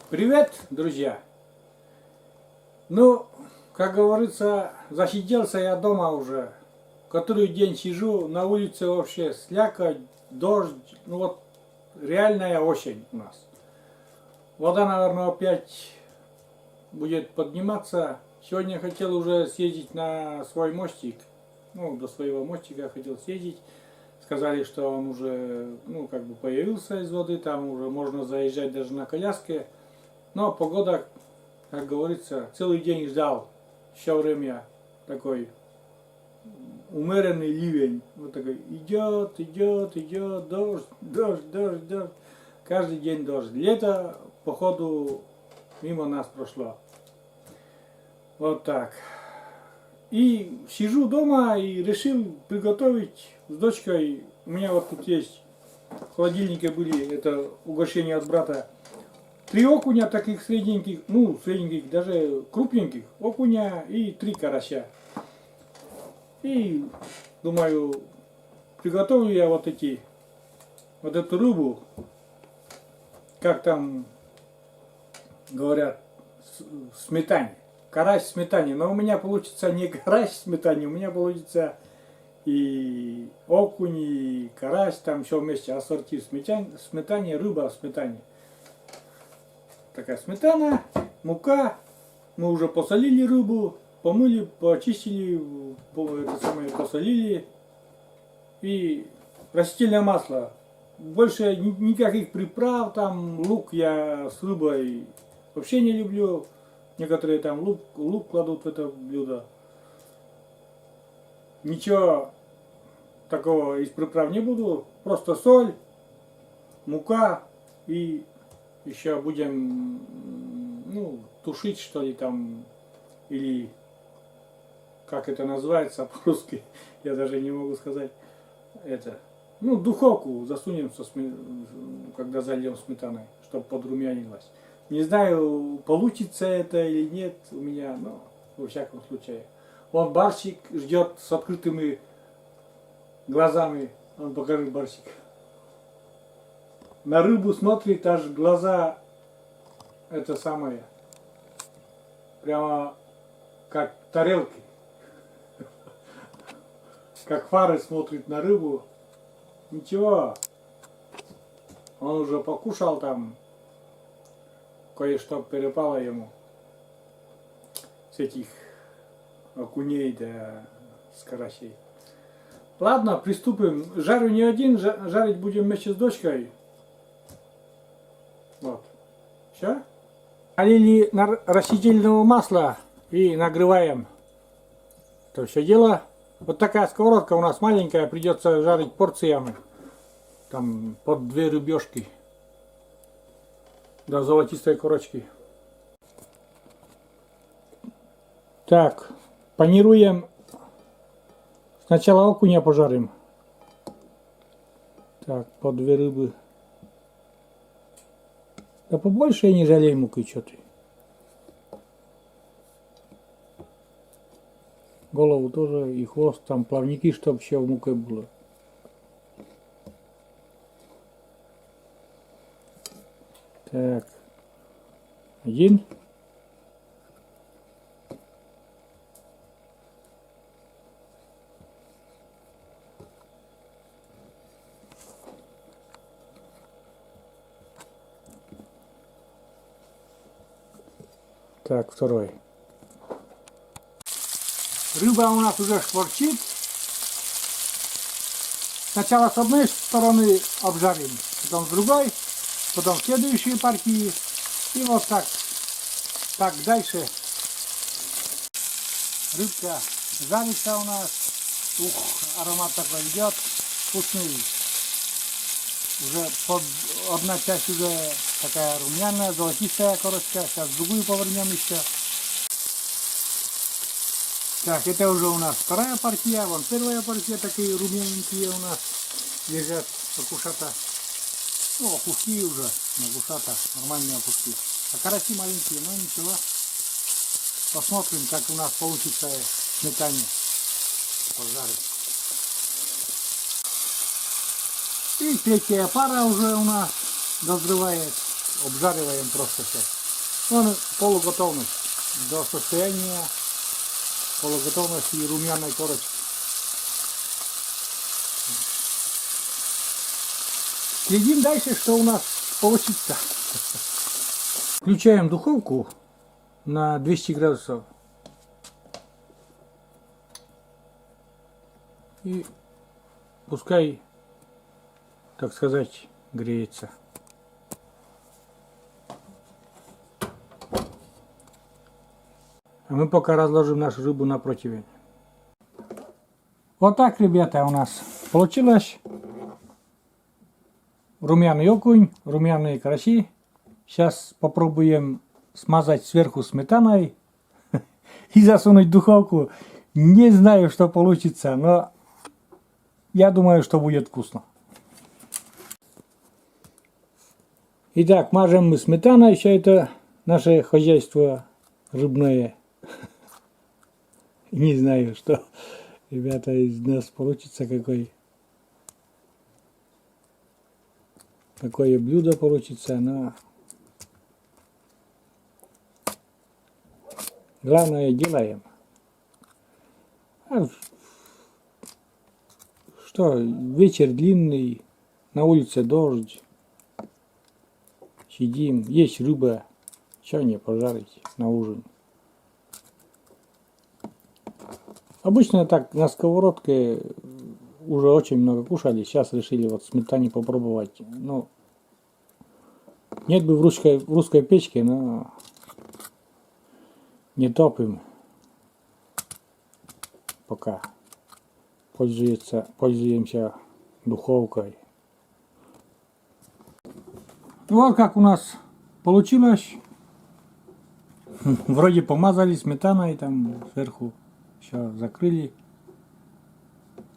Привет, друзья! Ну, как говорится, засиделся я дома уже. Который день сижу, на улице вообще слякоть, дождь. Ну вот, реальная осень у нас. Вода, наверное, опять будет подниматься. Сегодня хотел уже съездить на свой мостик. Ну, до своего мостика хотел съездить. Сказали, что он уже, ну, как бы появился из воды, там уже можно заезжать даже на коляске. Но погода, как говорится, целый день ждал. Все время такой умеренный ливень. Вот такой идет, идет, идет, дождь, дождь, дождь, дождь. Каждый день дождь. Лето, походу, мимо нас прошло. Вот так. И сижу дома и решил приготовить с дочкой. У меня вот тут есть в холодильнике были, это угощение от брата. 3 окуня таких средненьких, ну средненьких, даже крупненьких окуня и 3 карася. И думаю, приготовлю я вот эту рыбу, как там говорят, сметане. Карась в сметане. Но у меня получится не карась в сметане, у меня получится и окунь, и карась, там все вместе ассорти в сметане, рыба в сметане. Такая сметана, мука, мы уже посолили рыбу, помыли, почистили, посолили и растительное масло. Больше никаких приправ, там лук я с рыбой вообще не люблю. Некоторые там лук кладут в это блюдо. Ничего такого из приправ не буду, просто соль, мука и еще будем, ну, тушить, что ли, там, или как это называется по-русски, я даже не могу сказать это. Ну, духовку засунем, когда зальем сметаной, чтобы подрумянилось. Не знаю, получится это или нет у меня, но во всяком случае. Вон барсик ждет с открытыми глазами. Он покажи, барсик. На рыбу смотрит, аж глаза, это самое, прямо как тарелки. Как фары смотрит на рыбу. Ничего, он уже покушал там, кое-что перепало ему с этих окуней да с карасей. Ладно, приступим. Жарю не один, жарить будем вместе с дочкой. Вот. Все. Налили растительного масла и нагреваем. То все дело. Вот такая сковородка у нас маленькая, придется жарить порциями. Там под 2 рыбешки. До золотистой корочки. Так, панируем. Сначала окуня пожарим. Так, по 2 рыбы. Да побольше я не жалей муки, что ты. Голову тоже и хвост, там плавники, чтобы все в муке было. Так. 1. Так, 2. Рыба у нас уже шкварчит. Сначала с одной стороны обжарим, потом с другой, потом следующие партии. И вот так. Так, дальше. Рыбка жарится у нас. Ух, аромат такой идет. Вкусный. Уже одна часть уже такая румяная, золотистая корочка. Сейчас другую повернем еще. Так, это уже у нас 2 партия, вон 1 партия, такие румяненькие у нас лежат окушата. Ну, окушки уже, окушата, нормальные окушки. А караси маленькие, но ничего. Посмотрим, как у нас получится в сметане пожарить. И 3 пара уже у нас дозревает. Обжариваем просто все. Он полуготовность до состояния полуготовности румяной корочки. Следим дальше, что у нас получится. Включаем духовку на 200 градусов. И пускай, так сказать, греется. А мы пока разложим нашу рыбу на противень. Вот так, ребята, у нас получилось. Румяный окунь, румяные караси. Сейчас попробуем смазать сверху сметаной и засунуть в духовку. Не знаю, что получится, но я думаю, что будет вкусно. Итак, мажем мы сметаной все это наше хозяйство рыбное. Не знаю, что, ребята, из нас получится, какое блюдо получится, но главное делаем. Что, вечер длинный, на улице дождь, сидим, есть рыба, что не пожарить на ужин. Обычно так на сковородке уже очень много кушали, сейчас решили вот сметане попробовать. Ну, нет бы в русской печке, но не топим пока. Пользуемся духовкой. Ну вот как у нас получилось. Вроде помазали сметаной, там сверху все закрыли.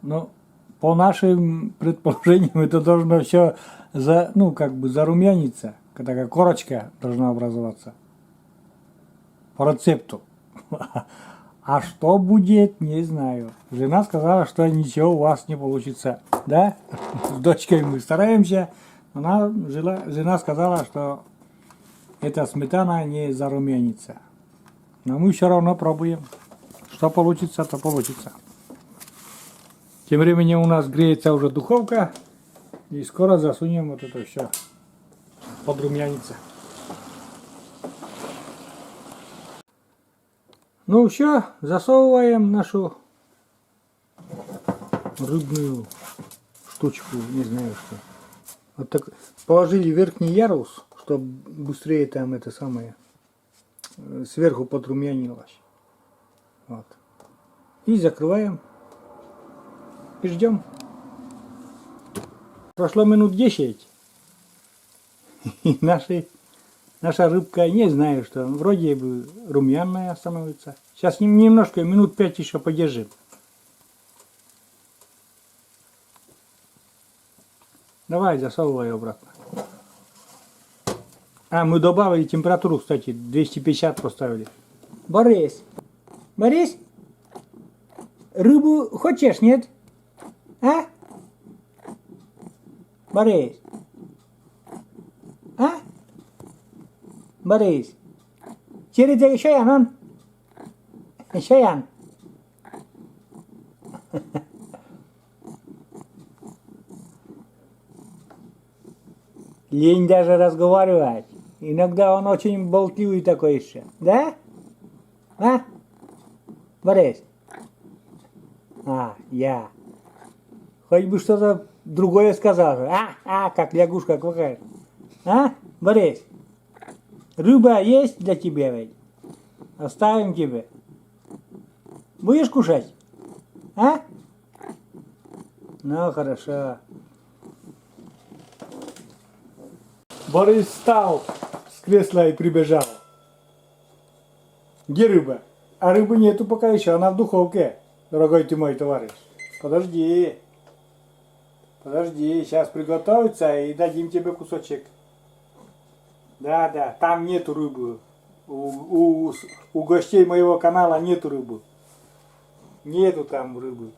Но по нашим предположениям это должно все зарумяниться. Такая корочка должна образоваться. По рецепту. А что будет, не знаю. Жена сказала, что ничего у вас не получится. Да? С дочкой мы стараемся. Жена сказала, что эта сметана не зарумянится. Но мы все равно пробуем. Что получится, то получится. Тем временем у нас греется уже духовка. И скоро засунем вот это все. Подрумянится. Ну все, засовываем нашу рыбную штучку, не знаю что. Вот так положили верхний ярус, чтобы быстрее там это самое сверху подрумянилось. Вот. И закрываем. И ждем. Прошло минут 10. И наша рыбка, не знаю что, вроде бы румяная становится. Сейчас немножко, минут 5 еще подержим. Давай, засовывай обратно. А, мы добавили температуру, кстати, 250 поставили. Борис, рыбу хочешь, нет? А? Борис? А? Борис? Чередегі шаянан? Шаян? Лень даже разговаривать. Иногда он очень болтливый такой еще. Да? А? Борис? А, я. Хоть бы что-то другое сказал. Как лягушка какая. А? Борис? Рыба есть для тебя ведь? Оставим тебе. Будешь кушать? А? Ну, хорошо. Борис встал с кресла и прибежал. Где рыба? А рыбы нету пока еще, она в духовке, дорогой ты мой товарищ. Подожди, сейчас приготовится и дадим тебе кусочек. Да, там нету рыбы. У гостей моего канала нету рыбы. Нету там рыбы.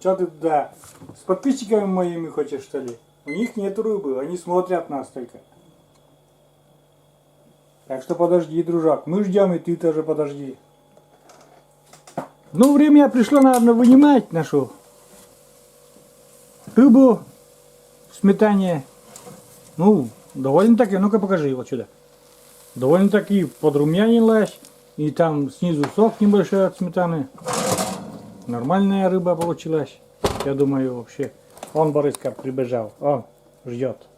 Что ты туда с подписчиками моими хочешь, что ли? У них нету рыбы, они смотрят нас только. Так что подожди, дружок. Мы ждем, и ты тоже подожди. Ну, время пришло, наверное, вынимать нашу рыбу в сметане. Ну, довольно-таки, ну-ка покажи его сюда. Довольно-таки подрумянилась. И там снизу сок небольшой от сметаны. Нормальная рыба получилась. Я думаю, вообще. Он, Бориска, прибежал. Он ждет.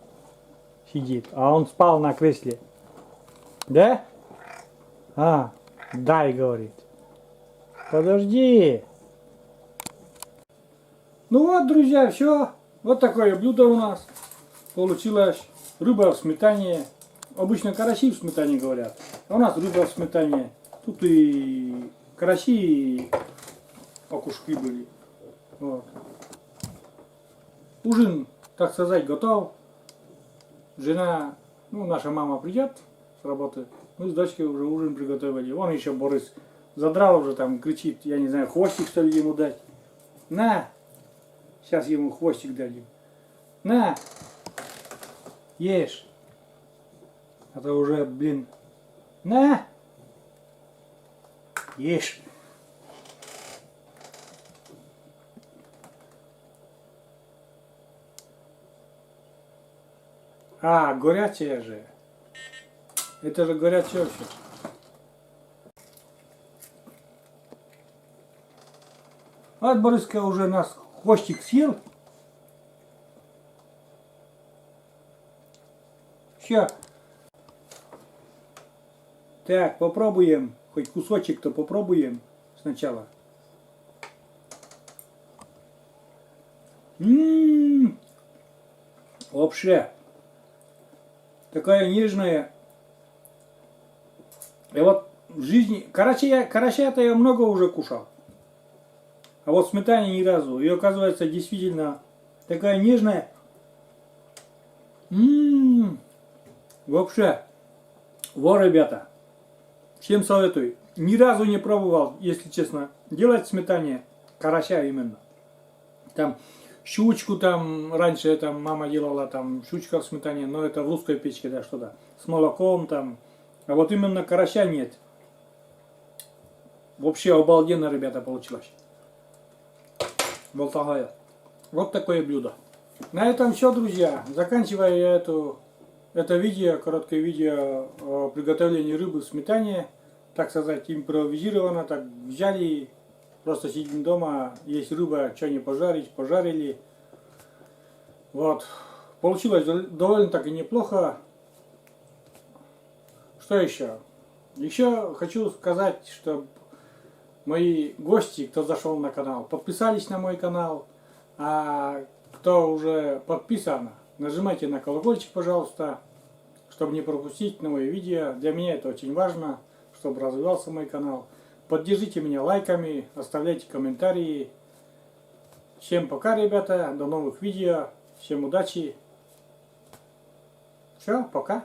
Сидит. А он спал на кресле. Да? А, дай, говорит. Подожди. Ну вот, друзья, все. Вот такое блюдо у нас получилось. Рыба в сметане. Обычно караси в сметане говорят. А у нас рыба в сметане. Тут и караси, и окушки были. Вот. Ужин, так сказать, готов. Жена, ну, наша мама придет с работы. Мы с дочкой уже ужин приготовили. Вон еще Борис задрал уже там, кричит, я не знаю, хвостик что ли ему дать. На! Сейчас ему хвостик дадим. На! Ешь! А то уже, блин. На! Ешь! А, горячая же. Это же горячее все. Вот Бориска уже нас хвостик съел. Все. Так, попробуем. Хоть кусочек-то попробуем сначала. Вообще. Такая нежная. И вот в жизни... Карася-то я много уже кушал. А вот сметане ни разу. И оказывается действительно такая нежная. Вообще. Во, ребята. Всем советую. Ни разу не пробовал, если честно, делать в сметане карася именно. Там щучку там раньше там мама делала, там щучка в сметане, но это в русской печке, да, что-то. С молоком там. А вот именно карася нет. Вообще обалденно, ребята, получилось. Вот такое. Вот такое блюдо. На этом все, друзья. Заканчиваю я это видео, короткое видео о приготовлении рыбы в сметане. Так сказать, импровизировано. Так взяли, просто сидим дома, есть рыба, что не пожарить, пожарили. Вот. Получилось довольно-таки неплохо. Что еще? Еще хочу сказать, что мои гости, кто зашел на канал, подписались на мой канал. А кто уже подписан, нажимайте на колокольчик, пожалуйста, чтобы не пропустить новые видео. Для меня это очень важно, чтобы развивался мой канал. Поддержите меня лайками, оставляйте комментарии. Всем пока, ребята, до новых видео. Всем удачи. Все, пока.